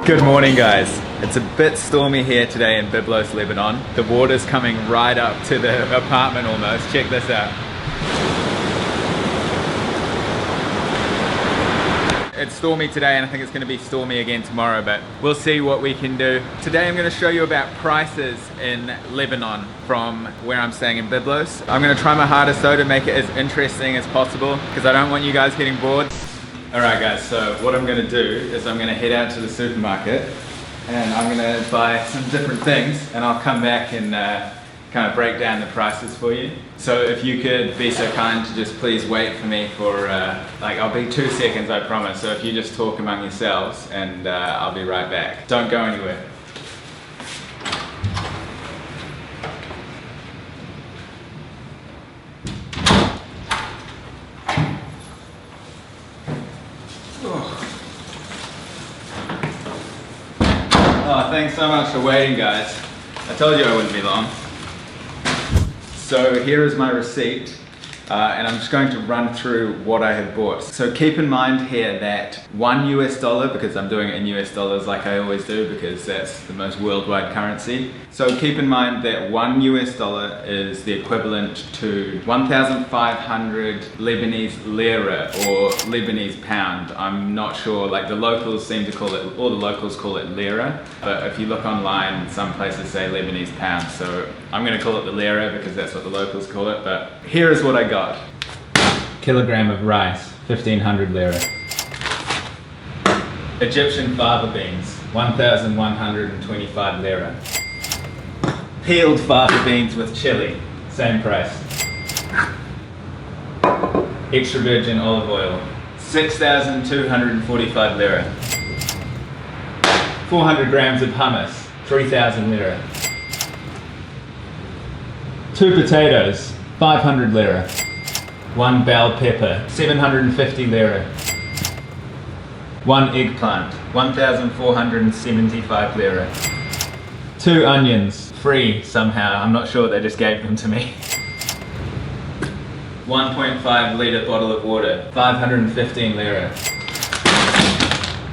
Good morning, guys. It's a bit stormy here today in Byblos, Lebanon. The water's coming right up to the apartment almost. Check this out. It's stormy today and I think it's going to be stormy again tomorrow, but we'll see what we can do. Today I'm going to show you about prices in Lebanon from where I'm staying in Byblos. I'm going to try my hardest though to make it as interesting as possible because I don't want you guys getting bored. Alright guys, so what I'm going to do is I'm going to head out to the supermarket and I'm going to buy some different things and I'll come back and kind of break down the prices for you. So if you could be so kind to just please wait for me for, I'll be 2 seconds, I promise. So if you just talk among yourselves and I'll be right back. Don't go anywhere. Oh, thanks so much for waiting, guys. I told you I wouldn't be long. So here is my receipt, and I'm just going to run through what I have bought. So keep in mind here that $1 US, because I'm doing it in US dollars like I always do because that's the most worldwide currency. So keep in mind that $1 US is the equivalent to 1,500 Lebanese lira or Lebanese pound. I'm not sure, like the locals seem to call it, all the locals call it lira, but if you look online, some places say Lebanese pound. So I'm going to call it the lira because that's what the locals call it, but here is what I got. Kilogram of rice, 1,500 lira. Egyptian fava beans, 1,125 lira. Peeled fava beans with chili, same price. Extra virgin olive oil, 6,245 lira. 400 grams of hummus, 3,000 lira. 2 potatoes, 500 lira. 1 bell pepper, 750 lira. 1 eggplant, 1,475 lira. 2 onions, free somehow, I'm not sure, they just gave them to me. 1.5 litre bottle of water, 515 lira.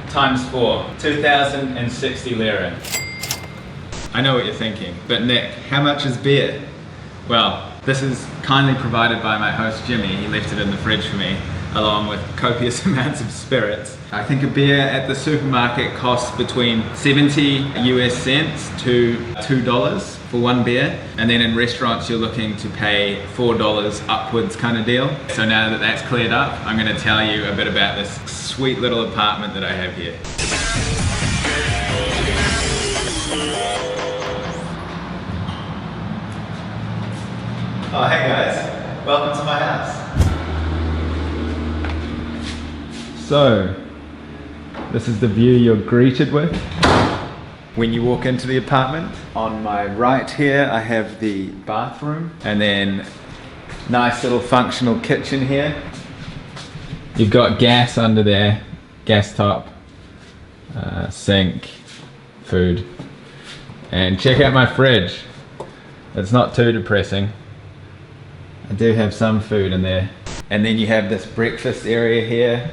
Times 4, 2,060 lira. I know what you're thinking, but Nick, how much is beer? Well, this is kindly provided by my host Jimmy. He left it in the fridge for me, along with copious amounts of spirits. I think a beer at the supermarket costs between 70 US cents to $2 for one beer. And then in restaurants you're looking to pay $4 upwards kind of deal. So now that that's cleared up, I'm going to tell you a bit about this sweet little apartment that I have here. Oh, hey guys, welcome to my house. So, this is the view you're greeted with when you walk into the apartment. On my right here, I have the bathroom, and then nice little functional kitchen here. You've got gas under there, gas top, sink, food, and check out my fridge. It's not too depressing. I do have some food in there. And then you have this breakfast area here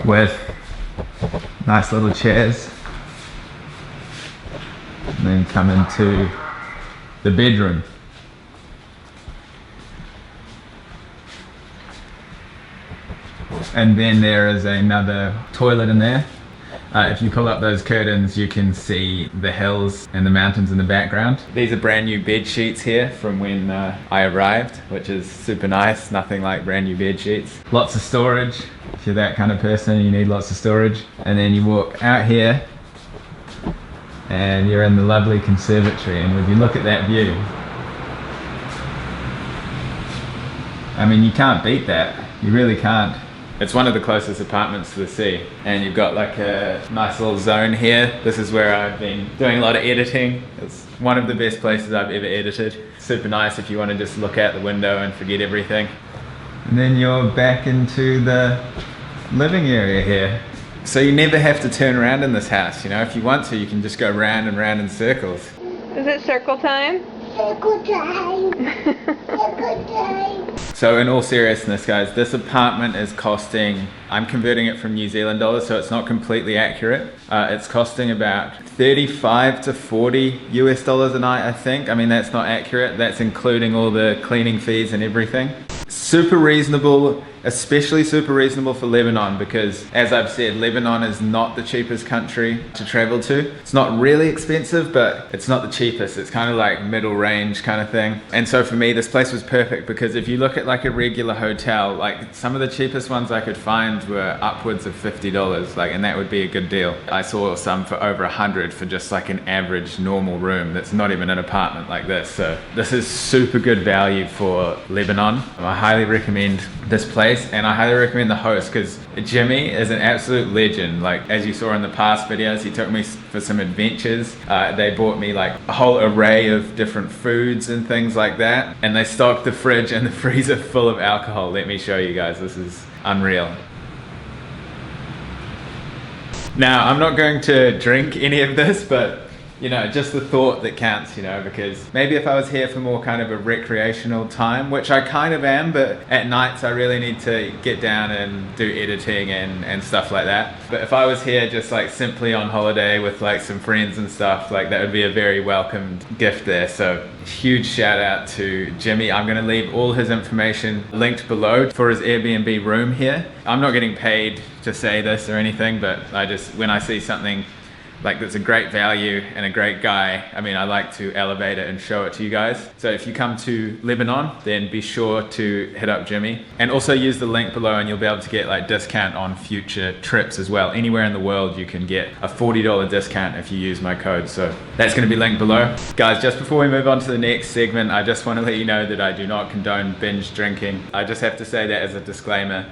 with nice little chairs. And then come into the bedroom. And then there is another toilet in there. If you pull up those curtains, you can see the hills and the mountains in the background. These are brand new bed sheets here from when I arrived, which is super nice. Nothing like brand new bed sheets. Lots of storage. If you're that kind of person, you need lots of storage. And then you walk out here and you're in the lovely conservatory. And if you look at that view, I mean, you can't beat that. You really can't. It's one of the closest apartments to the sea, and you've got like a nice little zone here. This is where I've been doing a lot of editing. It's one of the best places I've ever edited. Super nice if you want to just look out the window and forget everything. And then you're back into the living area here. So you never have to turn around in this house, you know. If you want to, you can just go round and round in circles. Is it circle time? Circle time. Circle time. So in all seriousness, guys, this apartment is costing, I'm converting it from New Zealand dollars, so it's not completely accurate. It's costing about 35 to 40 US dollars a night, I think. I mean, that's not accurate. That's including all the cleaning fees and everything. Super reasonable, especially super reasonable for Lebanon, because as I've said, Lebanon is not the cheapest country to travel to. It's not really expensive, but it's not the cheapest. It's kind of like middle range kind of thing. And so for me, this place was perfect, because if you look at like a regular hotel, like some of the cheapest ones I could find were upwards of $50, like, and that would be a good deal. I saw some for over 100 for just like an average normal room that's not even an apartment like this. So this is super good value for Lebanon. I highly recommend this place, and I highly recommend the host, because Jimmy is an absolute legend. Like, as you saw in the past videos, he took me for some adventures. They bought me like a whole array of different foods and things like that, and they stocked the fridge and the freezer full of alcohol. Let me show you guys, this is unreal. Now, I'm not going to drink any of this, but you know, just the thought that counts, you know, because maybe if I was here for more kind of a recreational time, which I kind of am, but at nights I really need to get down and do editing and stuff like that. But if I was here just like simply on holiday with like some friends and stuff, like that would be a very welcomed gift there. So huge shout out to Jimmy. I'm gonna leave all his information linked below for his Airbnb room here. I'm not getting paid to say this or anything, but when I see something like that's a great value and a great guy, I mean, I like to elevate it and show it to you guys. So if you come to Lebanon, then be sure to hit up Jimmy, and also use the link below and you'll be able to get like discount on future trips as well. Anywhere in the world you can get a $40 discount if you use my code. So that's gonna be linked below. Guys, just before we move on to the next segment, I just want to let you know that I do not condone binge drinking. I just have to say that as a disclaimer.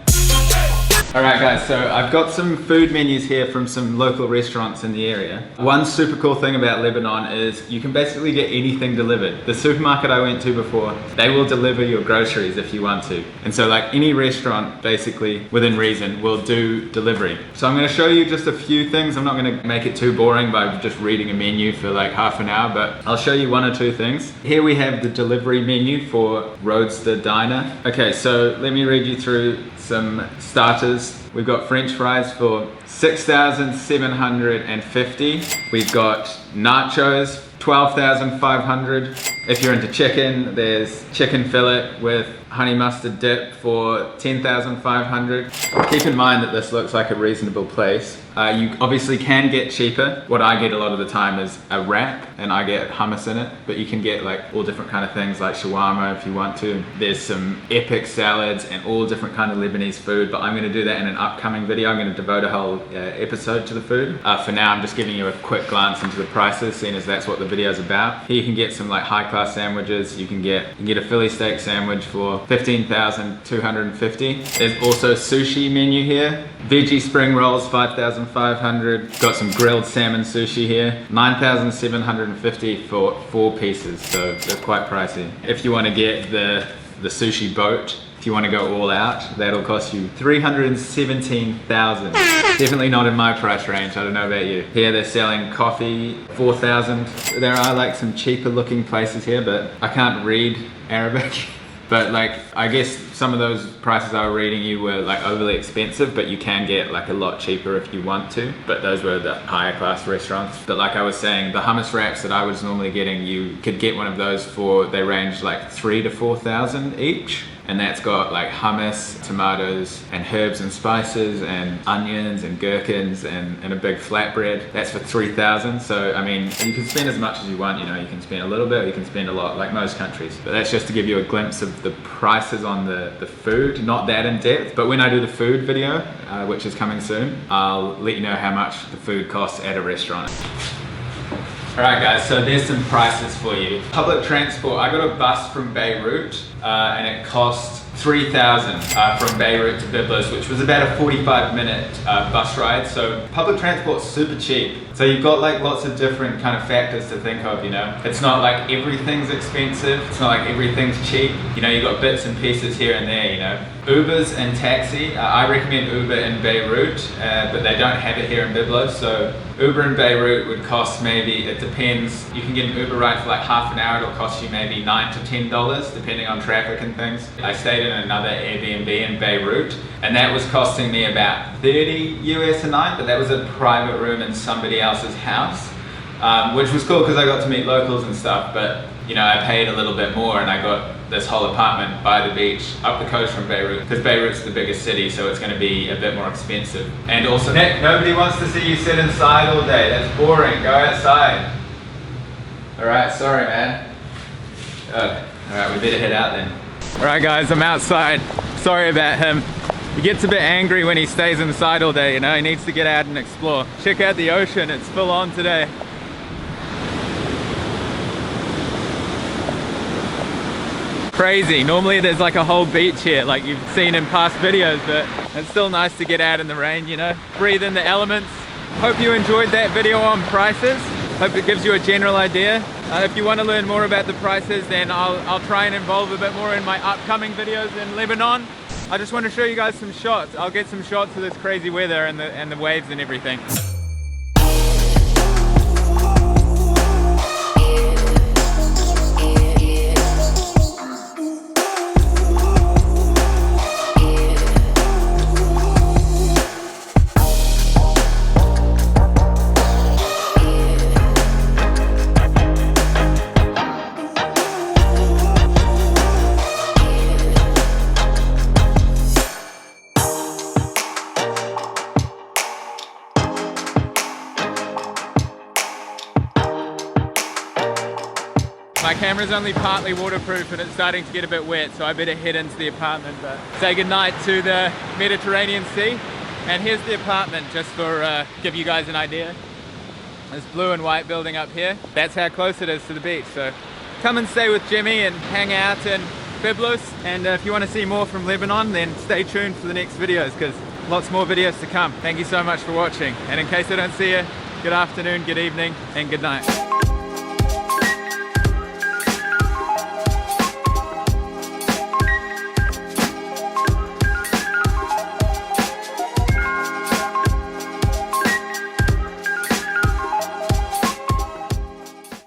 Alright guys, so I've got some food menus here from some local restaurants in the area. One super cool thing about Lebanon is you can basically get anything delivered. The supermarket I went to before, they will deliver your groceries if you want to. And so like any restaurant, basically, within reason, will do delivery. So I'm going to show you just a few things. I'm not going to make it too boring by just reading a menu for like half an hour, but I'll show you one or two things. Here we have the delivery menu for Roadster Diner. Okay, so let me read you through some starters. We've got French fries for $6,750. We've got nachos, $12,500. If you're into chicken, there's chicken fillet with honey mustard dip for $10,500. Keep in mind that this looks like a reasonable place. You obviously can get cheaper. What I get a lot of the time is a wrap, and I get hummus in it, but you can get like all different kind of things like shawarma if you want to. There's some epic salads and all different kind of Lebanese food, but I'm going to do that in an upcoming video. I'm going to devote a whole episode to the food. For now, I'm just giving you a quick glance into the prices, seeing as that's what the video is about. Here you can get some like high-class sandwiches. You can get a Philly steak sandwich for $15,250. There's also sushi menu here. Veggie spring rolls, $5,500. Got some grilled salmon sushi here, $9,750 for 4 pieces, so they're quite pricey. If you want to get the sushi boat, if you want to go all out, that'll cost you $317,000. Definitely not in my price range, I don't know about you. Here they're selling coffee, $4,000. There are like some cheaper looking places here, but I can't read Arabic. But like, I guess some of those prices I was reading you were like overly expensive, but you can get like a lot cheaper if you want to. But those were the higher class restaurants. But like I was saying, the hummus wraps that I was normally getting, you could get one of those for, they range like $3,000 to $4,000 each. And that's got like hummus, tomatoes, and herbs and spices, and onions and gherkins, and a big flatbread. That's for $3,000. So I mean, you can spend as much as you want. You know, you can spend a little bit, or you can spend a lot, like most countries. But that's just to give you a glimpse of the prices on the food. Not that in depth, but when I do the food video, which is coming soon, I'll let you know how much the food costs at a restaurant. Alright guys, so there's some prices for you. Public transport, I got a bus from Beirut and it cost $3,000 from Beirut to Byblos, which was about a 45-minute bus ride. So public transport's super cheap. It's So you've got like lots of different kind of factors to think of, you know. It's not like everything's expensive, it's not like everything's cheap. You know, you've got bits and pieces here and there, you know. Ubers and taxi, I recommend Uber in Beirut, but they don't have it here in Byblos. So Uber in Beirut would cost maybe, it depends, you can get an Uber ride for like half an hour, it'll cost you maybe $9 to $10 depending on traffic and things. I stayed in another Airbnb in Beirut and that was costing me about 30 US a night, but that was a private room in somebody else's house, which was cool because I got to meet locals and stuff, but you know, I paid a little bit more and I got this whole apartment by the beach up the coast from Beirut, because Beirut's the biggest city, so it's going to be a bit more expensive. And also, Nick, nobody wants to see you sit inside all day. That's boring. Go outside. Alright, sorry man. Alright, we better head out then. Alright guys, I'm outside. Sorry about him. He gets a bit angry when he stays inside all day, you know, he needs to get out and explore. Check out the ocean, it's full on today. Crazy. Normally there's like a whole beach here like you've seen in past videos, but it's still nice to get out in the rain, you know, breathe in the elements. Hope you enjoyed that video on prices. Hope it gives you a general idea. If you want to learn more about the prices, then I'll try and involve a bit more in my upcoming videos in Lebanon. I just want to show you guys some shots. I'll get some shots of this crazy weather and the waves and everything. My camera's only partly waterproof and it's starting to get a bit wet, so I better head into the apartment. But say goodnight to the Mediterranean Sea. And here's the apartment, just for give you guys an idea. This blue and white building up here, that's how close it is to the beach. So come and stay with Jimmy and hang out in Byblos. And if you want to see more from Lebanon, then stay tuned for the next videos, because lots more videos to come. Thank you so much for watching. And in case I don't see you, good afternoon, good evening, and good night.